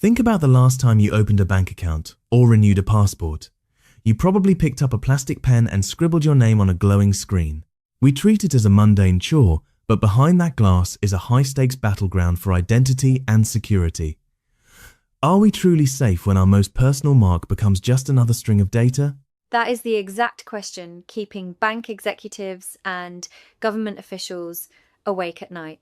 Think about the last time you opened a bank account or renewed a passport. You probably picked up a plastic pen and scribbled your name on a glowing screen. We treat it as a mundane chore, but behind that glass is a high-stakes battleground for identity and security. Are we truly safe when our most personal mark becomes just another string of data? That is the exact question keeping bank executives and government officials awake at night.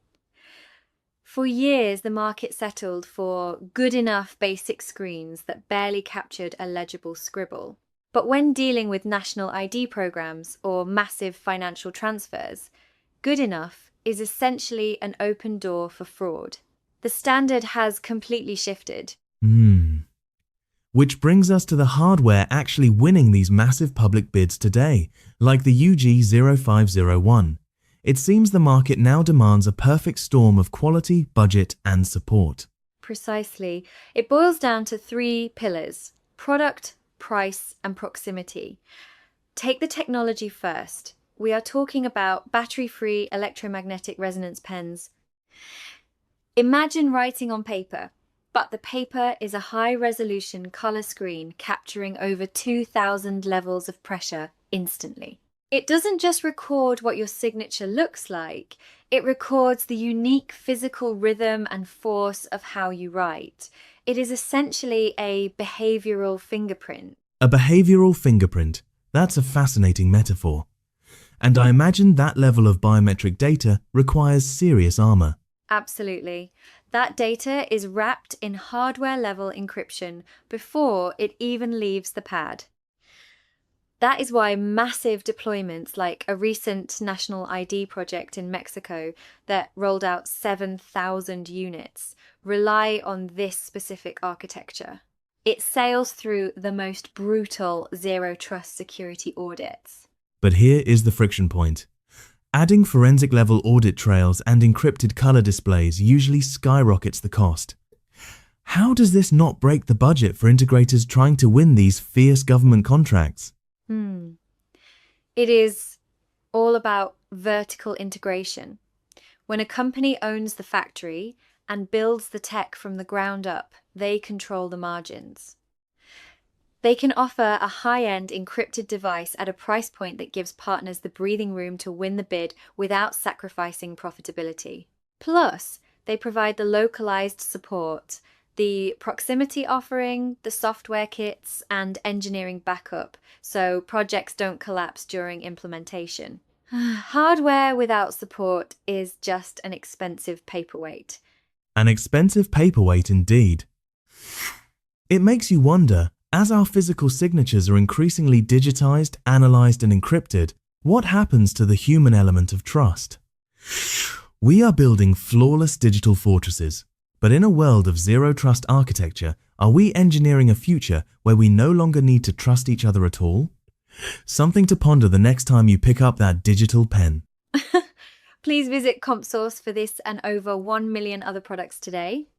For years, the market settled for good enough basic screens that barely captured a legible scribble. But when dealing with national ID programs or massive financial transfers, good enough is essentially an open door for fraud. The standard has completely shifted. Which brings us to the hardware actually winning these massive public bids today, like the Ugee UG0501. It seems the market now demands a perfect storm of quality, budget, and support. Precisely. It boils down to three pillars: product, price, and proximity. Take the technology first. We are talking about battery-free electromagnetic resonance pens. Imagine writing on paper, but the paper is a high-resolution color screen capturing over 2,000 levels of pressure instantly. It doesn't just record what your signature looks like, it records the unique physical rhythm and force of how you write. It is essentially a behavioral fingerprint. A behavioral fingerprint. That's a fascinating metaphor. And I imagine that level of biometric data requires serious armor. Absolutely. That data is wrapped in hardware-level encryption before it even leaves the pad. That is why massive deployments like a recent national ID project in Mexico that rolled out 7,000 units rely on this specific architecture. It sails through the most brutal zero-trust security audits. But here is the friction point. Adding forensic-level audit trails and encrypted color displays usually skyrockets the cost. How does this not break the budget for integrators trying to win these fierce government contracts? It is all about vertical integration. When a company owns the factory and builds the tech from the ground up, they control the margins. They can offer a high-end encrypted device at a price point that gives partners the breathing room to win the bid without sacrificing profitability. Plus, they provide the localized support, the proximity offering, the software kits, and engineering backup, so projects don't collapse during implementation. Hardware without support is just an expensive paperweight. An expensive paperweight indeed. It makes you wonder, as our physical signatures are increasingly digitized, analyzed, and encrypted, what happens to the human element of trust? We are building flawless digital fortresses, but in a world of zero-trust architecture, are we engineering a future where we no longer need to trust each other at all? Something to ponder the next time you pick up that digital pen. Please visit CompSource for this and over 1 million other products today.